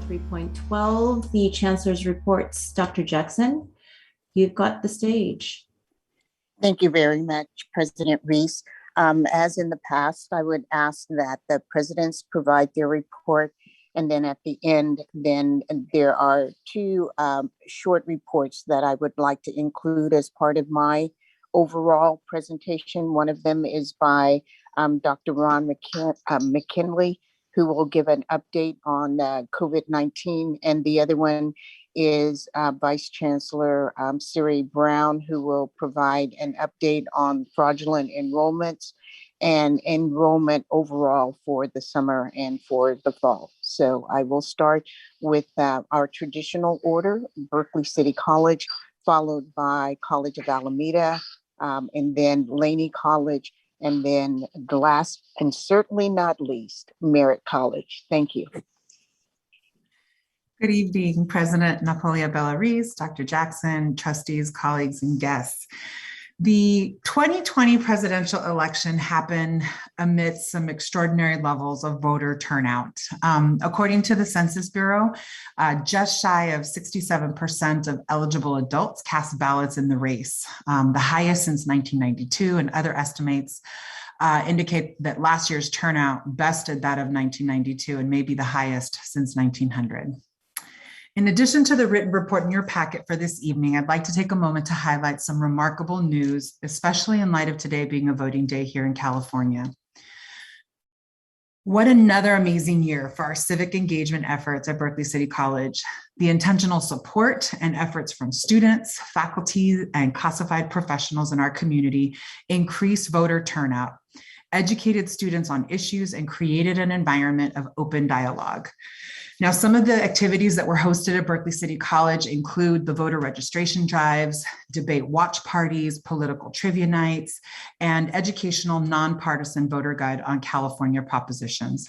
3.12, the Chancellor's reports. Dr. Jackson, you've got the stage. Thank you very much, President Reese. As in the past, I would ask that the presidents provide their report, and then at the end, then there are two short reports that I would like to include as part of my overall presentation. One of them is by Dr. Ron McKinley, who will give an update on COVID-19, and the other one is Vice Chancellor Siri Brown, who will provide an update on fraudulent enrollments and enrollment overall for the summer and for the fall. So I will start with our traditional order: Berkeley City College, followed by College of Alameda, and then Laney College, and then the last and certainly not least, Merritt College. Thank you. Good evening, President Napolia Bellaris, Dr. Jackson, trustees, colleagues, and guests. The 2020 presidential election happened amidst some extraordinary levels of voter turnout. According to the Census Bureau, just shy of 67% of eligible adults cast ballots in the race, the highest since 1992, and other estimates indicate that last year's turnout bested that of 1992 and may be the highest since 1900. In addition to the written report in your packet for this evening, I'd like to take a moment to highlight some remarkable news, especially in light of today being a voting day here in California. What another amazing year for our civic engagement efforts at Berkeley City College. The intentional support and efforts from students, faculty, and classified professionals in our community increased voter turnout, educated students on issues, and created an environment of open dialogue. Now, some of the activities that were hosted at Berkeley City College include the voter registration drives, debate watch parties, political trivia nights, and educational nonpartisan voter guide on California propositions.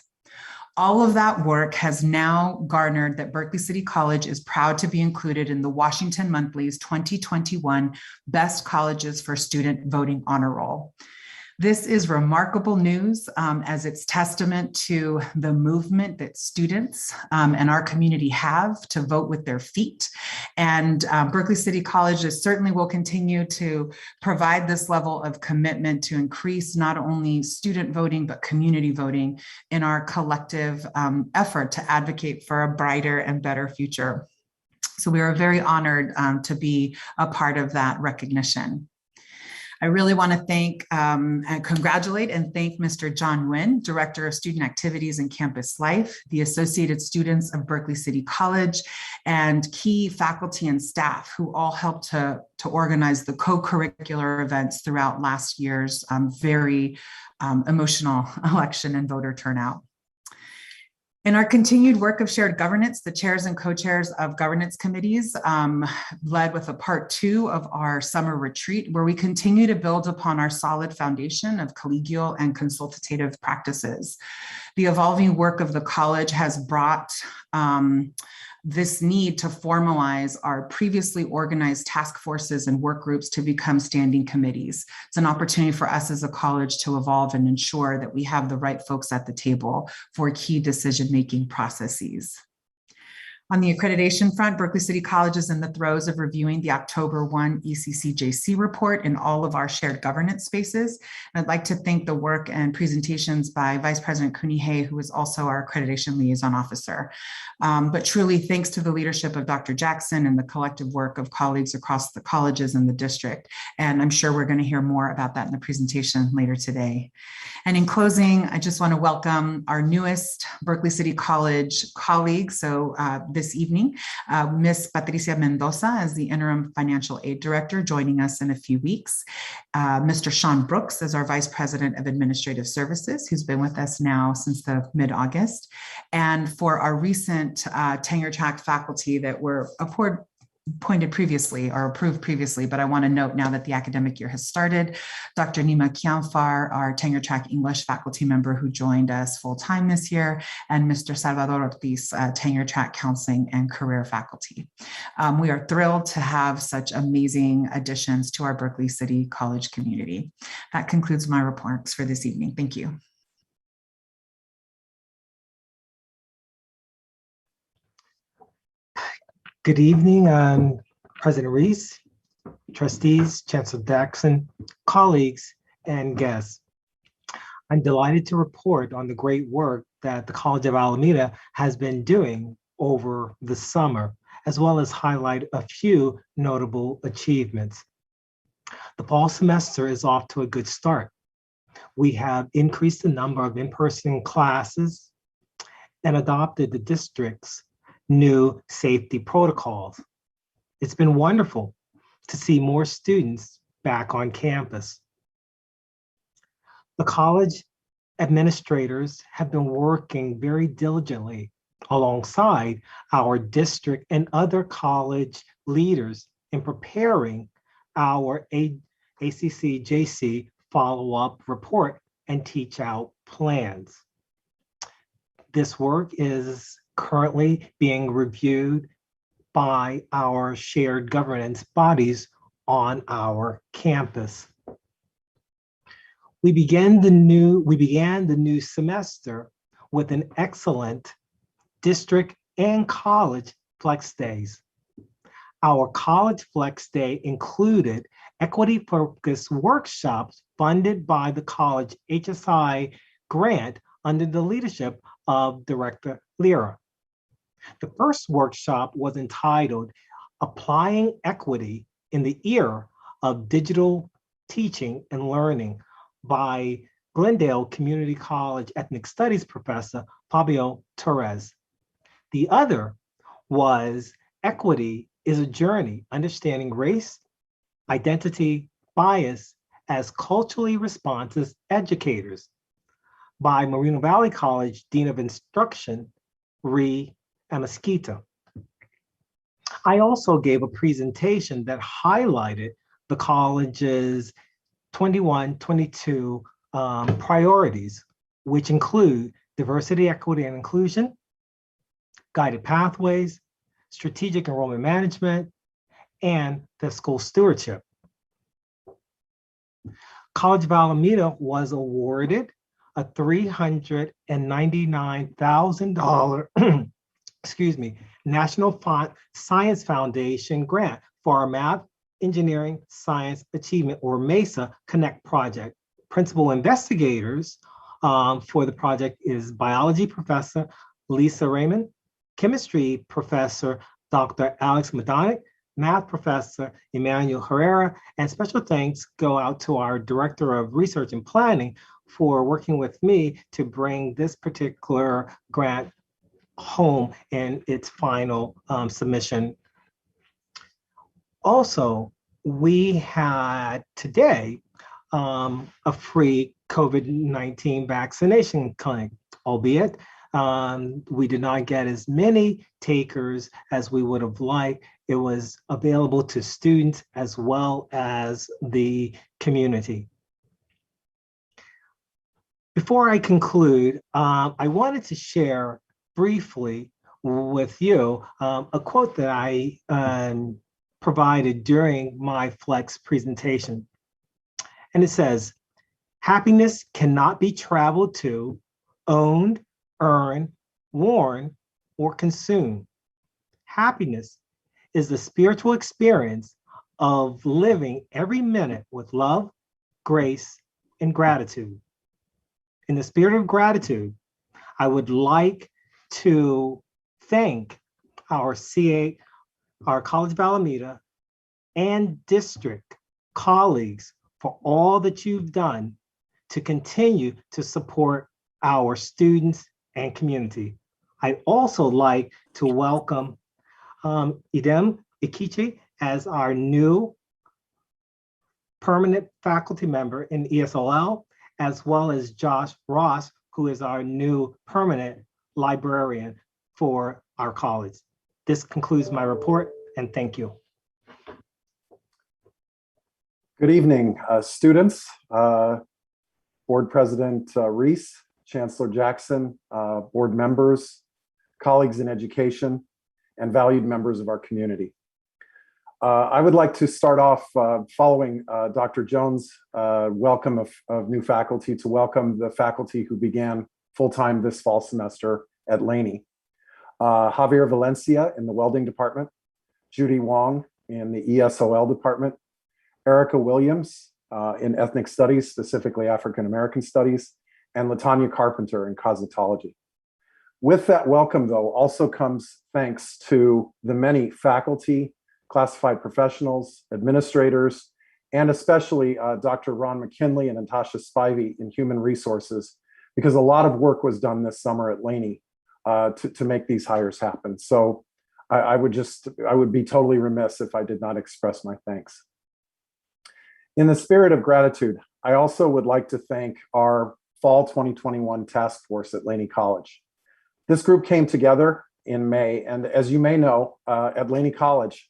All of that work has now garnered that Berkeley City College is proud to be included in the Washington Monthly's 2021 Best Colleges for Student Voting Honor Roll. This is remarkable news as it's testament to the movement that students and our community have to vote with their feet. And Berkeley City Colleges certainly will continue to provide this level of commitment to increase not only student voting, but community voting in our collective effort to advocate for a brighter and better future. So we are very honored to be a part of that recognition. I really want to thank and congratulate and thank Mr. John Nguyen, Director of Student Activities and Campus Life, the associated students of Berkeley City College, and key faculty and staff who all helped to organize the co-curricular events throughout last year's very emotional election and voter turnout. In our continued work of shared governance, the chairs and co-chairs of governance committees led with a part 2 of our summer retreat, where we continue to build upon our solid foundation of collegial and consultative practices. The evolving work of the college has brought this need to formalize our previously organized task forces and work groups to become standing committees. It's an opportunity for us as a college to evolve and ensure that we have the right folks at the table for key decision-making processes. On the accreditation front, Berkeley City College is in the throes of reviewing the October 1 ECCJC report in all of our shared governance spaces. And I'd like to thank the work and presentations by Vice President Kunihe, who is also our accreditation liaison officer. But truly thanks to the leadership of Dr. Jackson and the collective work of colleagues across the colleges and the district. And I'm sure we're going to hear more about that in the presentation later today. And in closing, I just want to welcome our newest Berkeley City College colleague. So this evening, Ms. Patricia Mendoza as the Interim Financial Aid Director, joining us in a few weeks. Mr. Sean Brooks as our Vice President of Administrative Services, who's been with us now since the mid-August. And for our recent tenure track faculty that were appointed previously or approved previously, but I want to note now that the academic year has started, Dr. Nima Kianfar, our tenure track English faculty member who joined us full-time this year, and Mr. Salvador Ortiz, tenure track counseling and career faculty. We are thrilled to have such amazing additions to our Berkeley City College community. That concludes my remarks for this evening. Thank you. Good evening, President Reese, trustees, Chancellor Jackson, colleagues, and guests. I'm delighted to report on the great work that the College of Alameda has been doing over the summer, as well as highlight a few notable achievements. The fall semester is off to a good start. We have increased the number of in-person classes and adopted the district's new safety protocols. It's been wonderful to see more students back on campus. The college administrators have been working very diligently alongside our district and other college leaders in preparing our ACC-JC follow-up report and teach out plans. This work is currently being reviewed by our shared governance bodies on our campus. We began the new semester with an excellent district and college flex days. Our college flex day included equity-focused workshops funded by the college HSI grant under the leadership of Director Lira. The first workshop was entitled Applying Equity in the Era of Digital Teaching and Learning by Glendale Community College Ethnic Studies professor Fabio Torres. The other was Equity is a Journey, Understanding Race, Identity, Bias as Culturally Responsive Educators by Moreno Valley College Dean of Instruction, Ree Amasquita. I also gave a presentation that highlighted the college's 21-22 priorities, which include diversity, equity, and inclusion, guided pathways, strategic enrollment management, and fiscal stewardship. College of Alameda was awarded a $399,000 National Science Foundation grant for our Math, Engineering, Science Achievement, or MESA Connect project. Principal investigators for the project is biology professor Lisa Raymond, chemistry professor Dr. Alex Madonic, math professor Emmanuel Herrera, and special thanks go out to our Director of Research and Planning for working with me to bring this particular grant home in its final submission. Also, we had today a free COVID-19 vaccination clinic, albeit we did not get as many takers as we would have liked. It was available to students as well as the community. Before I conclude, I wanted to share briefly with you a quote that I provided during my Flex presentation. And it says, "Happiness cannot be traveled to, owned, earned, worn, or consumed. Happiness is the spiritual experience of living every minute with love, grace, and gratitude." In the spirit of gratitude, I would like to thank our College of Alameda and district colleagues for all that you've done to continue to support our students and community. I'd also like to welcome Idem Ikichi as our new permanent faculty member in ESOL, as well as Josh Ross, who is our new permanent librarian for our college. This concludes my report, and thank you. Good evening, students, Board President Reese, Chancellor Jackson, board members, colleagues in education, and valued members of our community. I would like to start off following Dr. Jones' welcome of new faculty to welcome the faculty who began full-time this fall semester at Laney. Javier Valencia in the welding department, Judy Wong in the ESOL department, Erica Williams in ethnic studies, specifically African American studies, and Latanya Carpenter in cosmetology. With that welcome, though, also comes thanks to the many faculty, classified professionals, administrators, and especially Dr. Ron McKinley and Natasha Spivey in human resources, because a lot of work was done this summer at Laney to make these hires happen. So I would be totally remiss if I did not express my thanks. In the spirit of gratitude, I also would like to thank our Fall 2021 task force at Laney College. This group came together in May, and as you may know, at Laney College,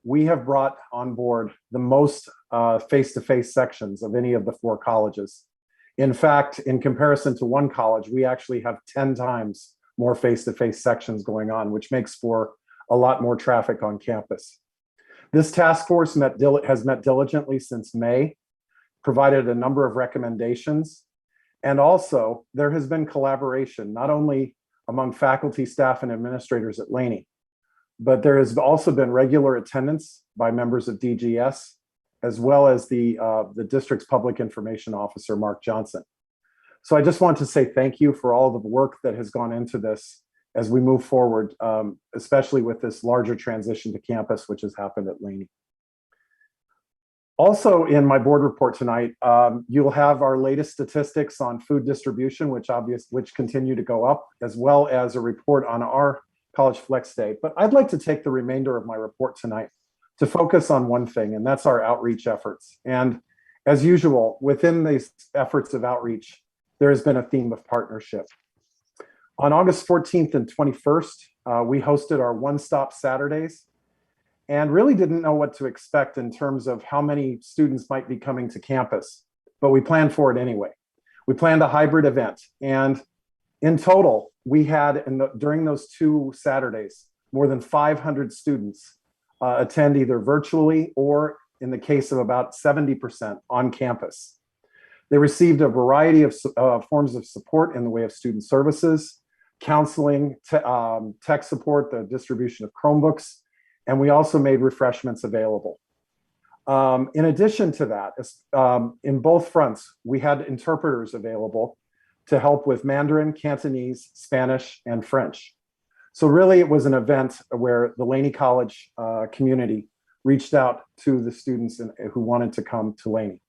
we have brought on board the most face-to-face sections of any of the 4 colleges. In fact, in comparison to one college, we actually have 10 times more face-to-face sections going on, which makes for a lot more traffic on campus. This task force has met diligently since May, provided a number of recommendations, and also there has been collaboration, not only among faculty, staff, and administrators at Laney, but there has also been regular attendance by members of DGS, as well as the district's public information officer, Mark Johnson. So I just want to say thank you for all the work that has gone into this as we move forward, especially with this larger transition to campus, which has happened at Laney. Also in my board report tonight, you'll have our latest statistics on food distribution, which continue to go up, as well as a report on our College Flex Day. But I'd like to take the remainder of my report tonight to focus on one thing, and that's our outreach efforts. And as usual, within these efforts of outreach, there has been a theme of partnership. On August 14th and 21st, we hosted our One-Stop Saturdays and really didn't know what to expect in terms of how many students might be coming to campus, but we planned for it anyway. We planned a hybrid event, and in total, we had, during those 2 Saturdays, more than 500 students attend either virtually or, in the case of about 70%, on campus. They received a variety of forms of support in the way of student services, counseling, tech support, the distribution of Chromebooks, and we also made refreshments available. In addition to that, in both fronts, we had interpreters available to help with Mandarin, Cantonese, Spanish, and French. So really it was an event where the Laney College community reached out to the students who wanted to come to Laney.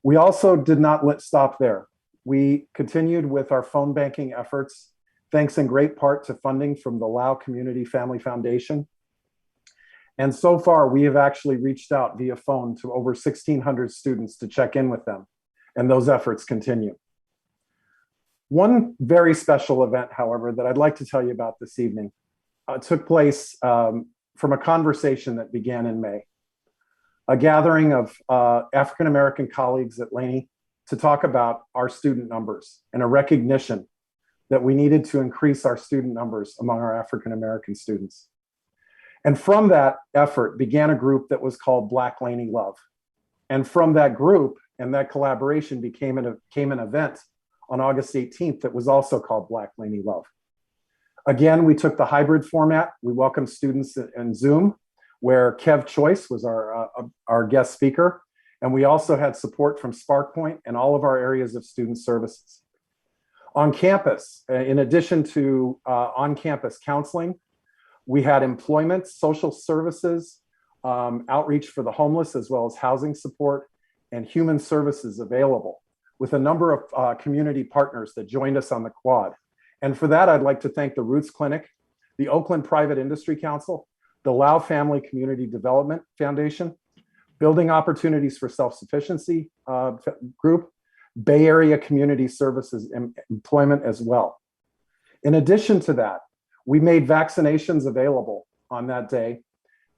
We also did not stop there. We continued with our phone banking efforts, thanks in great part to funding from the Lao Community Family Foundation. And so far, we have actually reached out via phone to over 1,600 students to check in with them, and those efforts continue. One very special event, however, that I'd like to tell you about this evening took place from a conversation that began in May. A gathering of African-American colleagues at Laney to talk about our student numbers and a recognition that we needed to increase our student numbers among our African-American students. And from that effort began a group that was called Black Laney Love. And from that group and that collaboration came an event on August 18th that was also called Black Laney Love. Again, we took the hybrid format. We welcomed students in Zoom, where Kev Choice was our guest speaker. And we also had support from SparkPoint and all of our areas of student services. On campus, in addition to on-campus counseling, we had employment, social services, outreach for the homeless, as well as housing support and human services available, with a number of community partners that joined us on the quad. And for that, I'd like to thank the Roots Clinic, the Oakland Private Industry Council, the Lao Family Community Development Foundation, Building Opportunities for Self-Sufficiency Group, Bay Area Community Services Employment as well. In addition to that, we made vaccinations available on that day.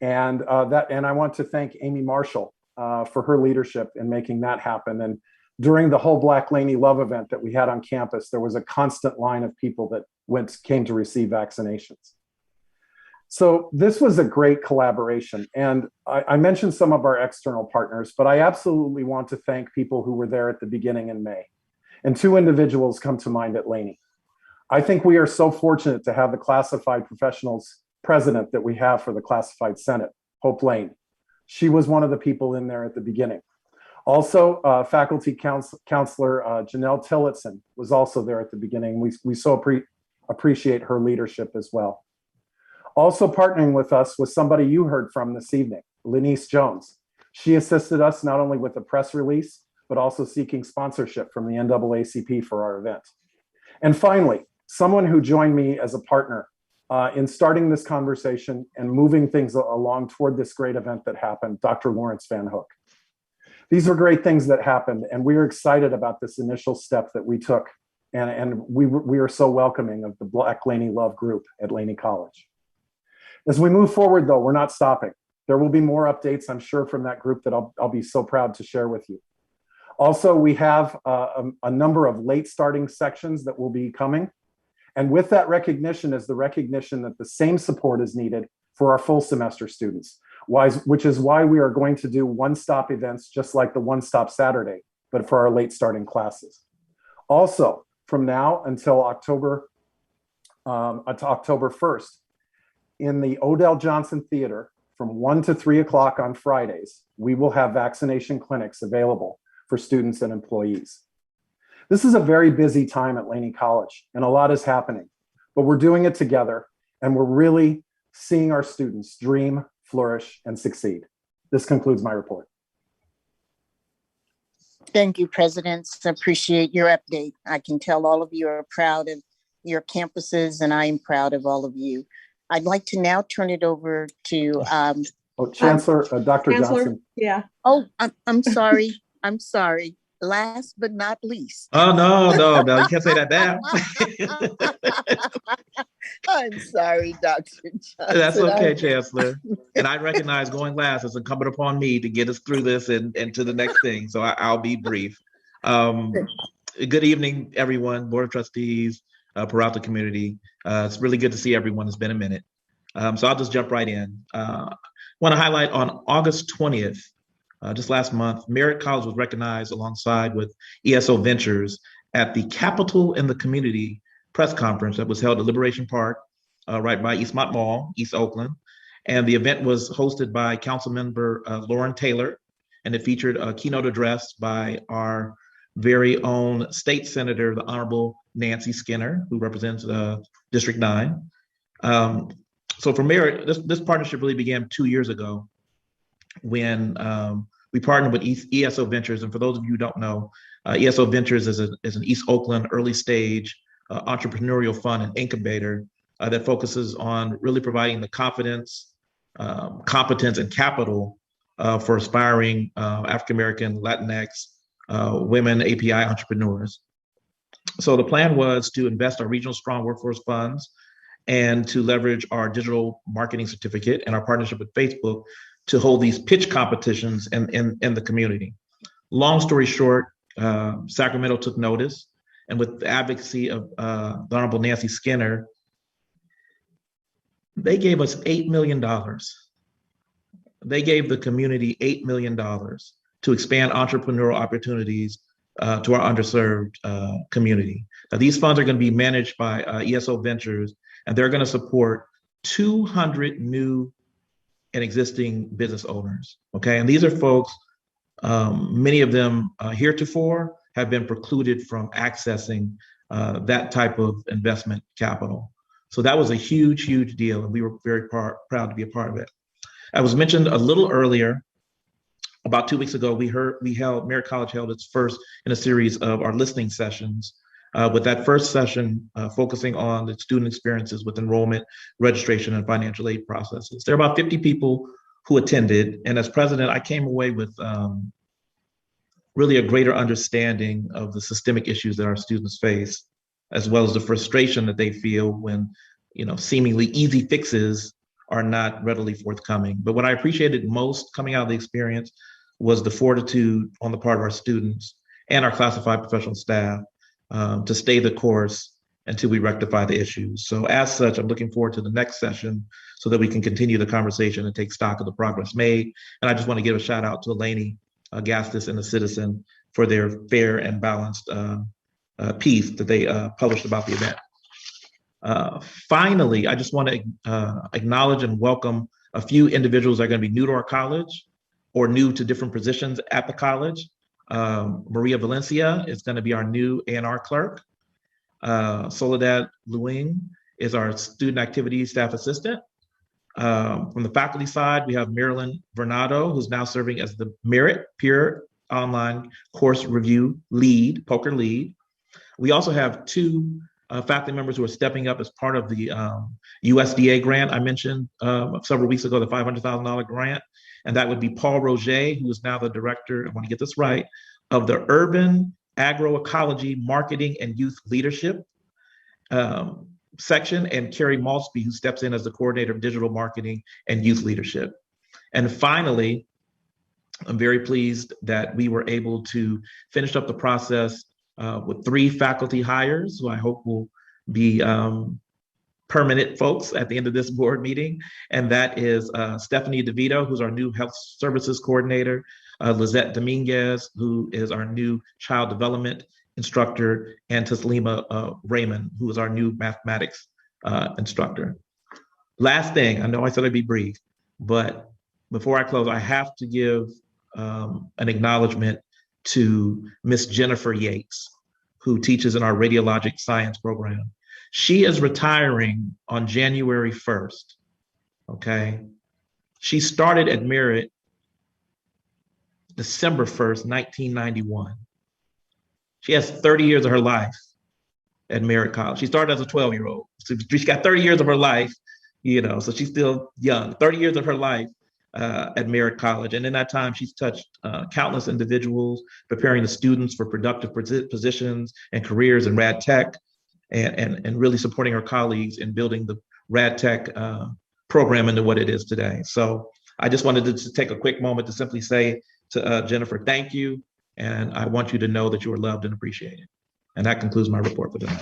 And I want to thank Amy Marshall for her leadership in making that happen. And during the whole Black Laney Love event that we had on campus, there was a constant line of people that came to receive vaccinations. So this was a great collaboration. And I mentioned some of our external partners, but I absolutely want to thank people who were there at the beginning in May. And two individuals come to mind at Laney. I think we are so fortunate to have the classified professionals president that we have for the Classified Senate, Hope Lane. She was one of the people in there at the beginning. Also, faculty counselor Janelle Tillotson was also there at the beginning. We so appreciate her leadership as well. Also partnering with us was somebody you heard from this evening, Lenice Jones. She assisted us not only with the press release, but also seeking sponsorship from the NAACP for our event. And finally, someone who joined me as a partner in starting this conversation and moving things along toward this great event that happened, Dr. Lawrence Van Hook. These are great things that happened, and we are excited about this initial step that we took. And we are so welcoming of the Black Laney Love group at Laney College. As we move forward, though, we're not stopping. There will be more updates, I'm sure, from that group that I'll be so proud to share with you. Also, we have a number of late starting sections that will be coming. And with that recognition is the recognition that the same support is needed for our full semester students, which is why we are going to do one-stop events just like the One-Stop Saturday, but for our late starting classes. Also, from now until October 1st, in the Odell Johnson Theater from 1 to 3 o'clock on Fridays, we will have vaccination clinics available for students and employees. This is a very busy time at Laney College and a lot is happening, but we're doing it together and we're really seeing our students dream, flourish, and succeed. This concludes my report. Thank you, President. I appreciate your update. I can tell all of you are proud of your campuses and I am proud of all of you. I'd like to now turn it over to Chancellor, Dr. Chancellor, Johnson. yeah. Oh, I'm sorry. I'm sorry. Last but not least. Oh, no, you can't say that now. I'm sorry, Dr. Johnson. That's okay, Chancellor. And I recognize going last is incumbent upon me to get us through this and to the next thing. So I'll be brief. Good evening, everyone, Board of Trustees, Peralta community. It's really good to see everyone. It's been a minute. So I'll just jump right in. Want to highlight on August 20th, just last month, Merritt College was recognized alongside with Eso Ventures at the Capital in the Community press conference that was held at Liberation Park, right by Eastmont Mall, East Oakland. And the event was hosted by Councilmember Lauren Taylor, and it featured a keynote address by our very own state senator, the Honorable Nancy Skinner, who represents District 9. So for Merritt, this partnership really began 2 years ago when we partnered with Eso Ventures. And for those of you who don't know, Eso Ventures is an East Oakland early stage entrepreneurial fund and incubator that focuses on really providing the confidence, competence, and capital for aspiring African-American, Latinx, women API entrepreneurs. So the plan was to invest our regional strong workforce funds and to leverage our digital marketing certificate and our partnership with Facebook to hold these pitch competitions in the community. Long story short, Sacramento took notice, and with the advocacy of the Honorable Nancy Skinner, they gave us $8 million. They gave the community $8 million to expand entrepreneurial opportunities to our underserved community. Now, these funds are going to be managed by Eso Ventures, and they're going to support 200 new and existing business owners, okay? And these are folks, many of them heretofore have been precluded from accessing that type of investment capital. So that was a huge, huge deal, and we were very proud to be a part of it. I was mentioned a little earlier, about 2 weeks ago, Merritt College held its first in a series of our listening sessions, with that first session focusing on the student experiences with enrollment, registration, and financial aid processes. There are about 50 people who attended, and as president, I came away with really a greater understanding of the systemic issues that our students face, as well as the frustration that they feel when, seemingly easy fixes are not readily forthcoming. But what I appreciated most coming out of the experience was the fortitude on the part of our students and our classified professional staff to stay the course until we rectify the issues. So as such, I'm looking forward to the next session so that we can continue the conversation and take stock of the progress made. And I just want to give a shout out to Laney, Gastis, and the Citizen for their fair and balanced piece that they published about the event. Finally, I just want to acknowledge and welcome a few individuals that are going to be new to our college or new to different positions at the college. Maria Valencia is going to be our new A&R clerk. Soledad Luing is our student activities staff assistant. From the faculty side, we have Marilyn Vernado, who's now serving as the Merritt Peer Online Course Review Lead, POCR Lead. We also have two faculty members who are stepping up as part of the USDA grant I mentioned several weeks ago, the $500,000 grant. And that would be Paul Roger, who is now the director, I want to get this right, of the Urban Agroecology Marketing and Youth Leadership section, and Carrie Malsby, who steps in as the coordinator of digital marketing and youth leadership. And finally, I'm very pleased that we were able to finish up the process with 3 faculty hires, who I hope will be permanent folks at the end of this board meeting. And that is Stephanie DeVito, who's our new health services coordinator, Lizette Dominguez, who is our new child development instructor, and Taslima Raymond, who is our new mathematics instructor. Last thing, I know I said I'd be brief, but before I close, I have to give an acknowledgement to Miss Jennifer Yates, who teaches in our radiologic science program. She is retiring on January 1st, okay? She started at Merritt December 1st, 1991. She has 30 years of her life at Merritt College. She started as a 12-year-old. So she's got 30 years of her life, so she's still young. 30 years of her life at Merritt College. And in that time, she's touched countless individuals, preparing the students for productive positions and careers in rad tech, and really supporting her colleagues in building the rad tech program into what it is today. So I just wanted to just take a quick moment to simply say to Jennifer, thank you. And I want you to know that you are loved and appreciated. And that concludes my report for tonight.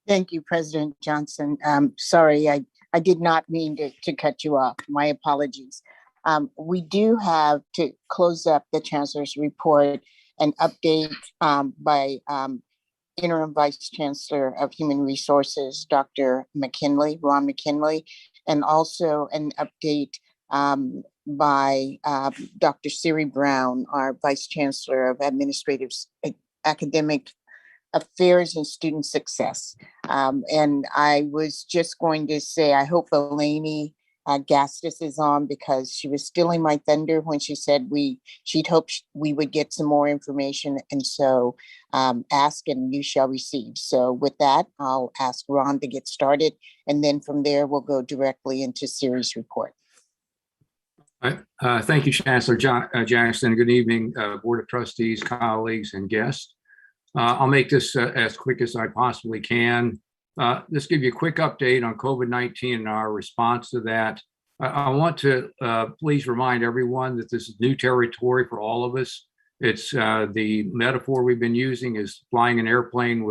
Thank you, President Johnson. Sorry, I did not mean to cut you off. My apologies. We do have to close up the Chancellor's report, an update by Interim Vice Chancellor of Human Resources, Dr. McKinley, Ron McKinley, and also an update by Dr. Siri Brown, our Vice Chancellor of Administrative Academic Affairs and Student Success. And I was just going to say, I hope Laney Gastis is on, because she was stealing my thunder when she said she'd hoped we would get some more information. And so ask and you shall receive. So with that, I'll ask Ron to get started. And then from there, we'll go directly into Siri's report. Thank you, Chancellor Jackson. Good evening, Board of Trustees, colleagues, and guests. I'll make this as quick as I possibly can. Just give you a quick update on COVID-19 and our response to that. I want to please remind everyone that this is new territory for all of us. It's the metaphor we've been using is flying an airplane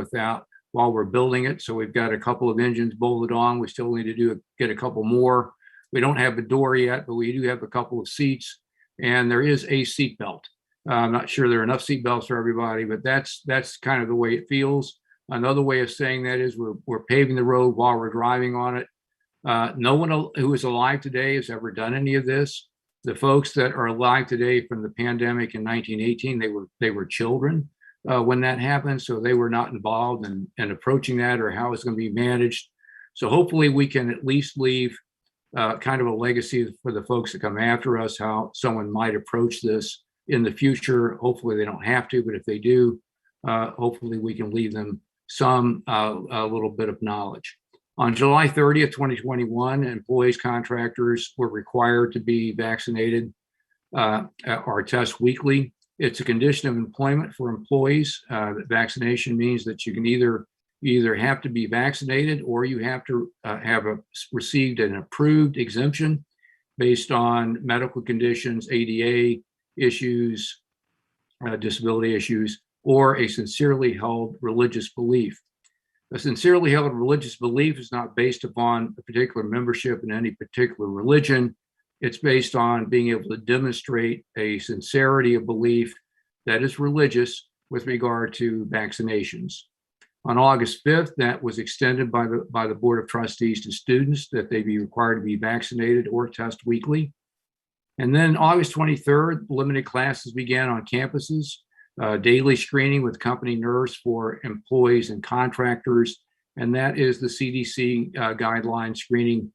while we're building it. So we've got a couple of engines bolted on. We still need to get a couple more. We don't have a door yet, but we do have a couple of seats, and there is a seat belt. I'm not sure there are enough seat belts for everybody, but that's kind of the way it feels. Another way of saying that is we're paving the road while we're driving on it. No one who is alive today has ever done any of this. The folks that are alive today from the pandemic in 1918, they were children when that happened, so they were not involved in approaching that or how it's going to be managed. So hopefully we can at least leave kind of a legacy for the folks that come after us, how someone might approach this in the future. Hopefully they don't have to, but if they do, hopefully we can leave them some a little bit of knowledge. On July 30th, 2021, employees, contractors were required to be vaccinated or test weekly. It's a condition of employment for employees. Vaccination means that you can either have to be vaccinated or you have to have received an approved exemption based on medical conditions, ADA issues, disability issues, or a sincerely held religious belief. A sincerely held religious belief is not based upon a particular membership in any particular religion. It's based on being able to demonstrate a sincerity of belief that is religious with regard to vaccinations. On August 5th, that was extended by the Board of Trustees to students that they be required to be vaccinated or test weekly. And then August 23rd, limited classes began on campuses, daily screening with company nurse for employees and contractors. And that is the CDC guideline screening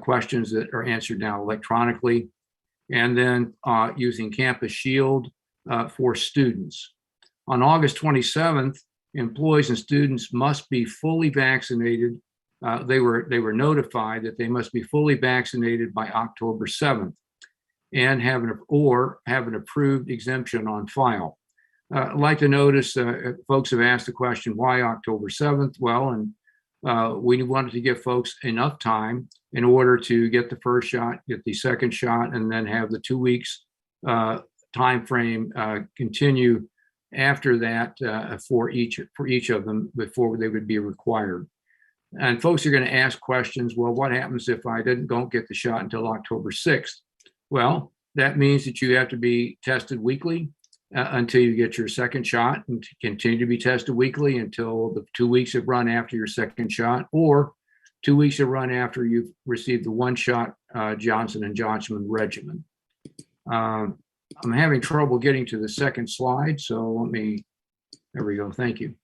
questions that are answered now electronically. And then using Campus Shield for students. On August 27th, employees and students must be fully vaccinated. They were notified that they must be fully vaccinated by October 7th and have an approved exemption on file. I'd like to notice folks have asked the question, why October 7th? Well, and we wanted to give folks enough time in order to get the first shot, get the second shot, and then have the 2 weeks time frame continue after that for each of them before they would be required. And folks are going to ask questions, well, what happens if I don't get the shot until October 6th? Well, that means that you have to be tested weekly until you get your second shot, and to continue to be tested weekly until the 2 weeks have run after your second shot, or 2 weeks have run after you've received the one shot Johnson & Johnson regimen. I'm having trouble getting to the second slide, so there we go, thank you.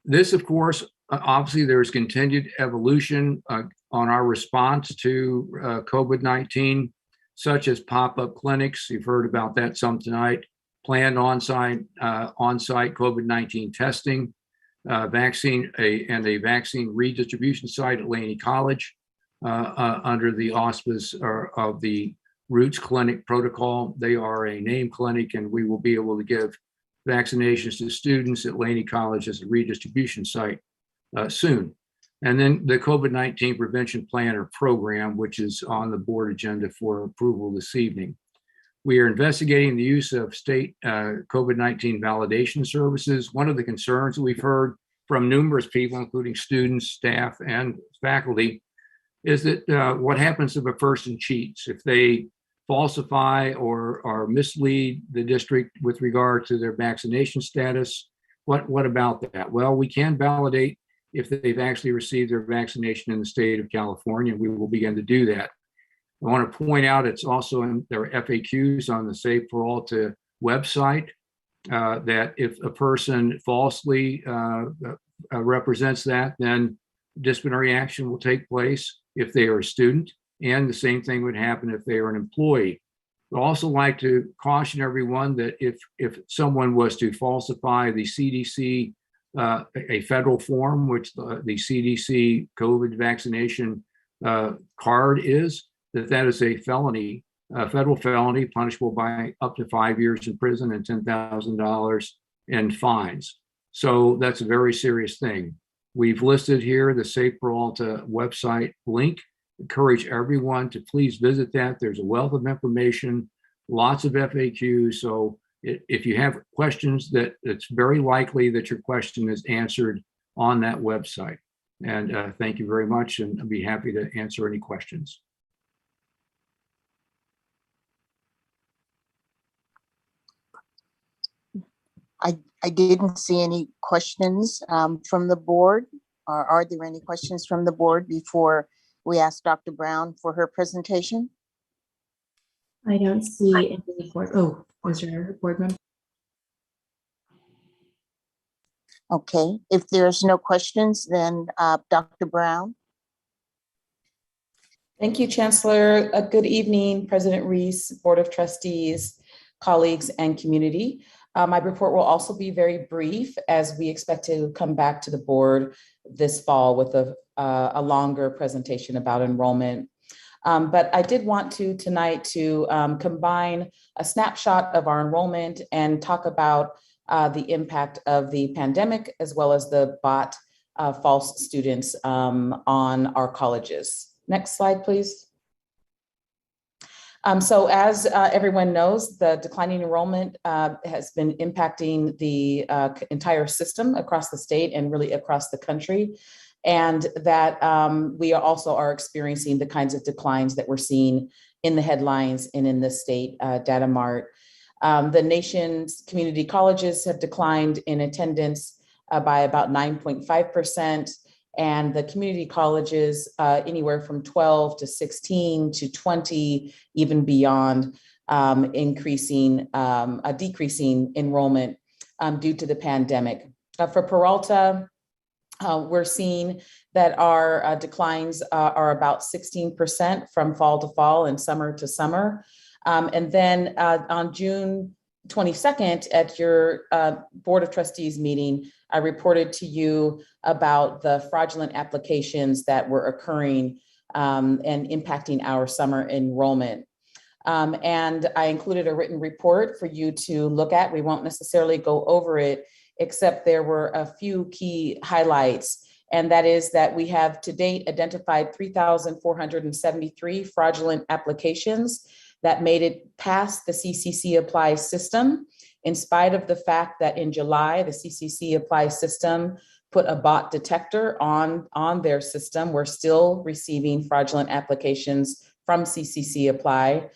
This, of course, obviously there's continued evolution on our response to COVID-19, such as pop-up clinics. You've heard about that some tonight. Planned on-site COVID-19 testing, vaccine redistribution site at Laney College under the auspice of the Roots Clinic protocol. They are a named clinic, and we will be able to give vaccinations to students at Laney College as a redistribution site soon. And then the COVID-19 Prevention Planner Program, which is on the board agenda for approval this evening. We are investigating the use of state COVID-19 validation services. One of the concerns that we've heard from numerous people, including students, staff, and faculty, is that what happens if a person cheats? If they falsify or mislead the district with regard to their vaccination status, what about that? Well, we can validate if they've actually received their vaccination in the state of California. We will begin to do that. I want to point out it's also in their FAQs on the Save Peralta website that if a person falsely represents that, then disciplinary action will take place if they are a student, and the same thing would happen if they are an employee. I'd also like to caution everyone that if someone was to falsify the CDC, a federal form, which the CDC COVID vaccination card is, that is a felony, a federal felony punishable by up to 5 years in prison and $10,000 in fines. So that's a very serious thing. We've listed here the Save Peralta website link. Encourage everyone to please visit that. There's a wealth of information, lots of FAQs. So if you have questions, it's very likely that your question is answered on that website. And thank you very much, and I'll be happy to answer any questions. I didn't see any questions from the board. Are there any questions from the board before we ask Dr. Brown for her presentation? I don't see any board. Oh, was there a board member? Okay, if there's no questions, then Dr. Brown. Thank you, Chancellor. Good evening, President Reese, Board of Trustees, colleagues, and community. My report will also be very brief, as we expect to come back to the board this fall with a longer presentation about enrollment. But I did want tonight to combine a snapshot of our enrollment and talk about the impact of the pandemic, as well as the bot false students on our colleges. Next slide, please. So as everyone knows, the declining enrollment has been impacting the entire system across the state and really across the country. And that we also are experiencing the kinds of declines that we're seeing in the headlines and in the state data mart. The nation's community colleges have declined in attendance by about 9.5%. And the community colleges, anywhere from 12 to 16 to 20, even beyond, decreasing enrollment due to the pandemic. For Peralta, we're seeing that our declines are about 16% from fall to fall and summer to summer. And then on June 22nd at your Board of Trustees meeting, I reported to you about the fraudulent applications that were occurring and impacting our summer enrollment. And I included a written report for you to look at. We won't necessarily go over it, except there were a few key highlights. And that is that we have to date identified 3,473 fraudulent applications that made it past the CCC Apply system, in spite of the fact that in July, the CCC Apply system put a bot detector on their system. We're still receiving fraudulent applications from CCC Apply.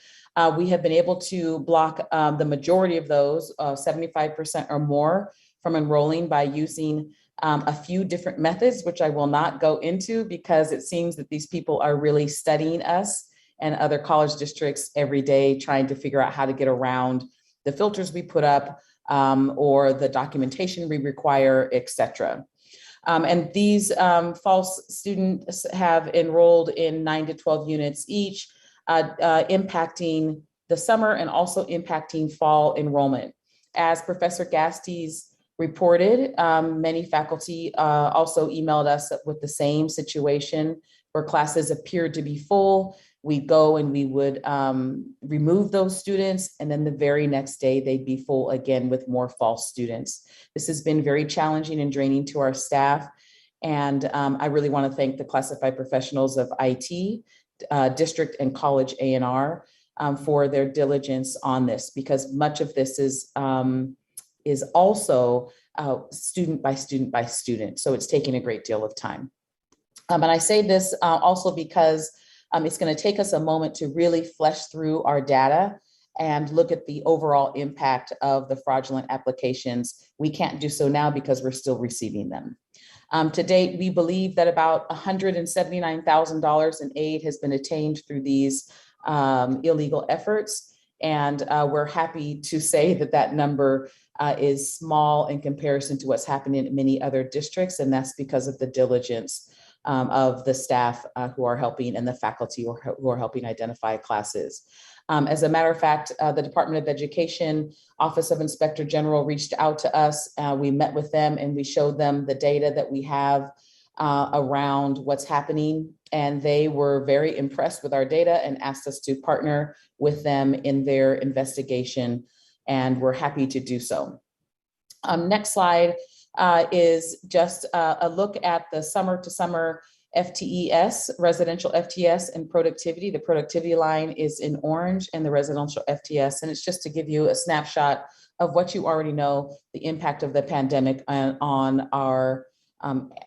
We have been able to block the majority of those, 75% or more, from enrolling by using a few different methods, which I will not go into because it seems that these people are really studying us and other college districts every day, trying to figure out how to get around the filters we put up or the documentation we require, et cetera. And these false students have enrolled in 9 to 12 units each, impacting the summer and also impacting fall enrollment. As Professor Gaste's reported, many faculty also emailed us with the same situation where classes appeared to be full. We'd go and we would remove those students, and then the very next day they'd be full again with more false students. This has been very challenging and draining to our staff. And I really want to thank the classified professionals of IT, district and college A&R for their diligence on this, because much of this is also student by student by student. So it's taking a great deal of time. And I say this also because it's going to take us a moment to really flesh through our data and look at the overall impact of the fraudulent applications. We can't do so now because we're still receiving them. To date, we believe that about $179,000 in aid has been attained through these illegal efforts. And we're happy to say that that number is small in comparison to what's happening in many other districts. And that's because of the diligence of the staff who are helping and the faculty who are helping identify classes. As a matter of fact, the Department of Education Office of Inspector General reached out to us. We met with them and we showed them the data that we have around what's happening. And they were very impressed with our data and asked us to partner with them in their investigation. And we're happy to do so. Next slide is just a look at the summer to summer FTES, residential FTS and productivity. The productivity line is in orange and the residential FTS. And it's just to give you a snapshot of what you already know, the impact of the pandemic on our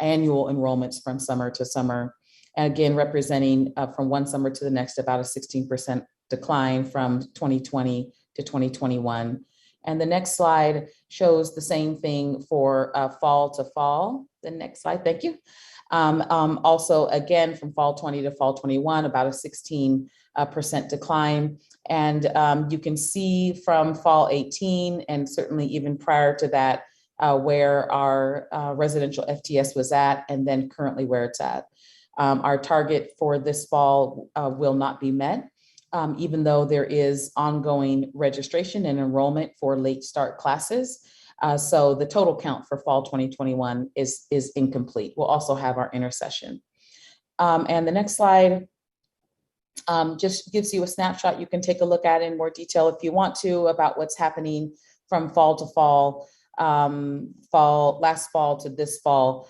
annual enrollments from summer to summer. And again, representing from one summer to the next, about a 16% decline from 2020 to 2021. And the next slide shows the same thing for fall to fall. The next slide, thank you. Also, again, from fall 20 to fall 21, about a 16% decline. And you can see from fall 18, and certainly even prior to that, where our residential FTS was at, and then currently where it's at. Our target for this fall will not be met, even though there is ongoing registration and enrollment for late start classes. So the total count for fall 2021 is incomplete. We'll also have our intersession. And the next slide just gives you a snapshot. You can take a look at in more detail if you want to about what's happening from fall to fall, last fall to this fall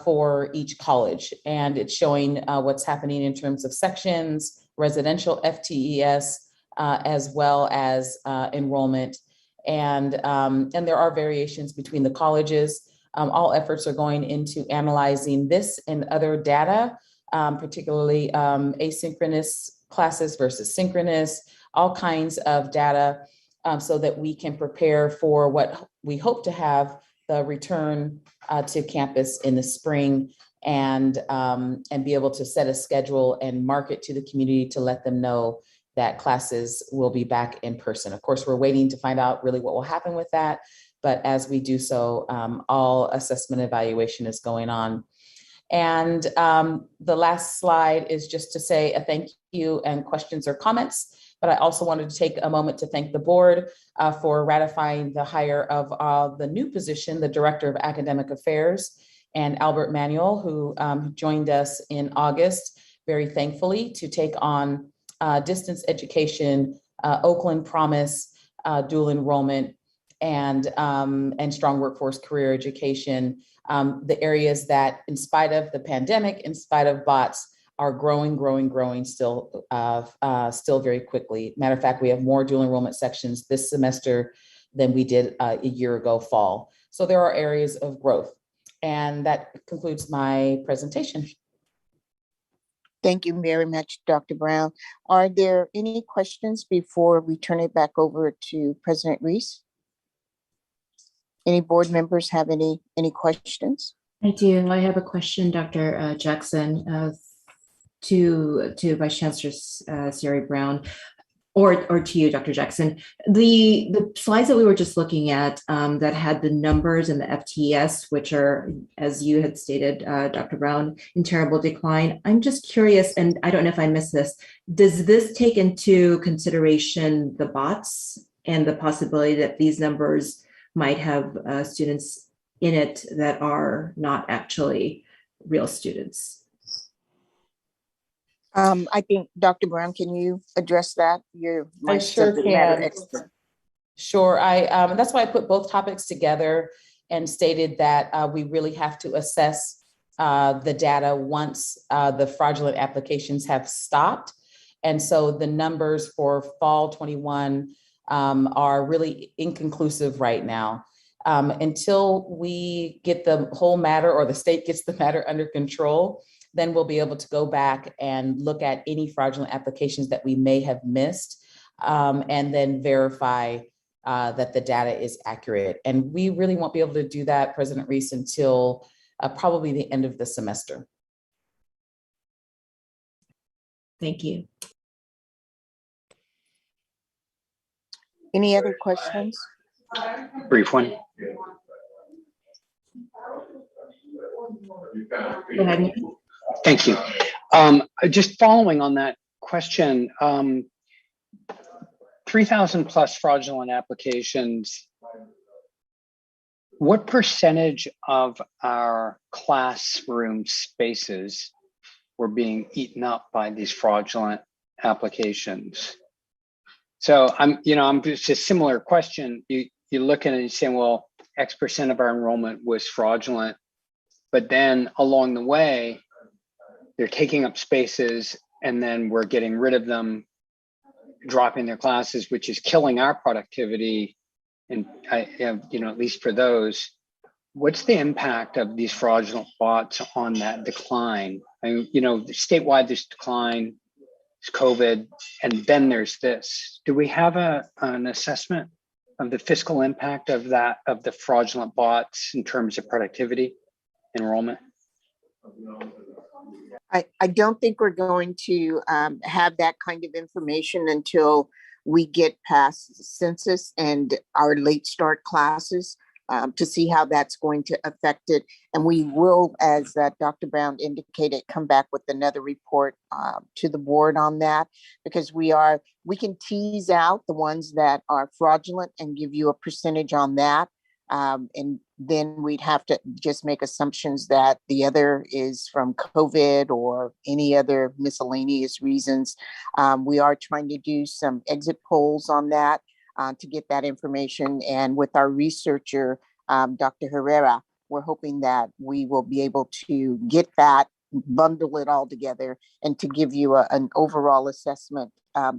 for each college. And it's showing what's happening in terms of sections, residential FTES, as well as enrollment. And there are variations between the colleges. All efforts are going into analyzing this and other data, particularly asynchronous classes versus synchronous, all kinds of data so that we can prepare for what we hope to have the return to campus in the spring, and be able to set a schedule and market to the community to let them know that classes will be back in person. Of course, we're waiting to find out really what will happen with that. But as we do so, all assessment evaluation is going on. And the last slide is just to say a thank you and questions or comments. But I also wanted to take a moment to thank the board for ratifying the hire of the new position, the Director of Academic Affairs, and Albert Manuel, who joined us in August, very thankfully, to take on distance education, Oakland Promise, dual enrollment, and strong workforce career education, the areas that, in spite of the pandemic, in spite of bots, are growing still very quickly. Matter of fact, we have more dual enrollment sections this semester than we did a year ago fall. So there are areas of growth. And that concludes my presentation. Thank you very much, Dr. Brown. Are there any questions before we turn it back over to President Reese? Any board members have any questions? I do. I have a question, Dr. Jackson, to Vice Chancellor Siri Brown, or to you, Dr. Jackson. The slides that we were just looking at that had the numbers and the FTEs, which are, as you had stated, Dr. Brown, in terrible decline. I'm just curious, and I don't know if I missed this, does this take into consideration the bots and the possibility that these numbers might have students in it that are not actually real students? I think, Dr. Brown, can you address that? You're my I sure subject matter can. expert. Sure. That's why I put both topics together and stated that we really have to assess the data once the fraudulent applications have stopped. And so the numbers for fall 21 are really inconclusive right now. Until we get the whole matter, or the state gets the matter under control, then we'll be able to go back and look at any fraudulent applications that we may have missed, and then verify that the data is accurate. And we really won't be able to do that, President Reese, until probably the end of the semester. Thank you. Any other questions? Brief one. Go ahead. Thank you. Just following on that question, 3,000 plus fraudulent applications. What percentage of our classroom spaces were being eaten up by these fraudulent applications? So I'm just a similar question. You look at it and saying, well, X percent of our enrollment was fraudulent, but then along the way, they're taking up spaces, and then we're getting rid of them, dropping their classes, which is killing our productivity. And at least for those, what's the impact of these fraudulent bots on that decline? Statewide, this decline is COVID, and then there's this. Do we have an assessment of the fiscal impact of the fraudulent bots in terms of productivity, enrollment? I don't think we're going to have that kind of information until we get past the census and our late start classes to see how that's going to affect it. And we will, as Dr. Brown indicated, come back with another report to the board on that, because we can tease out the ones that are fraudulent and give you a percentage on that. And then we'd have to just make assumptions that the other is from COVID or any other miscellaneous reasons. We are trying to do some exit polls on that to get that information. And with our researcher, Dr. Herrera, we're hoping that we will be able to get that, bundle it all together, and to give you an overall assessment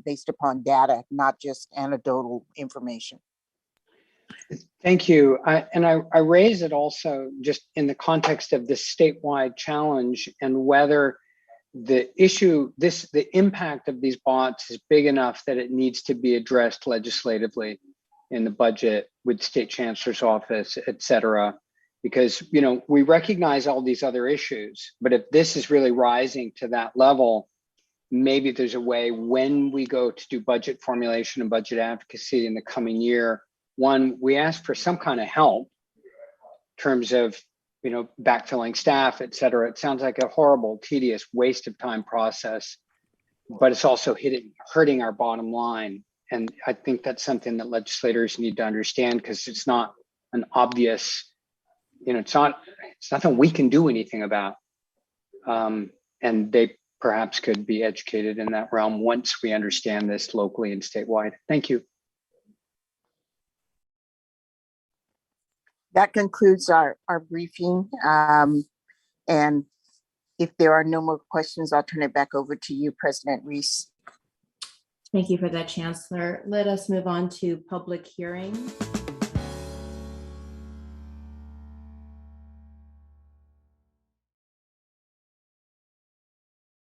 based upon data, not just anecdotal information. Thank you. I raise it also just in the context of this statewide challenge, and whether the impact of these bots is big enough that it needs to be addressed legislatively. in the budget with state chancellor's office, et cetera, because, you know, we recognize all these other issues, but if this is really rising to that level, maybe there's a way when we go to do budget formulation and budget advocacy in the coming year, one, we ask for some kind of help in terms of, you know, backfilling staff, et cetera. It sounds like a horrible, tedious, waste of time process, but it's also hurting our bottom line. And I think that's something that legislators need to understand, because it's not an obvious, you know, it's nothing we can do anything about. And they perhaps could be educated in that realm once we understand this locally and statewide. Thank you. That concludes our briefing. And if there are no more questions, I'll turn it back over to you, President Reese. Thank you for that, Chancellor. Let us move on to public hearing.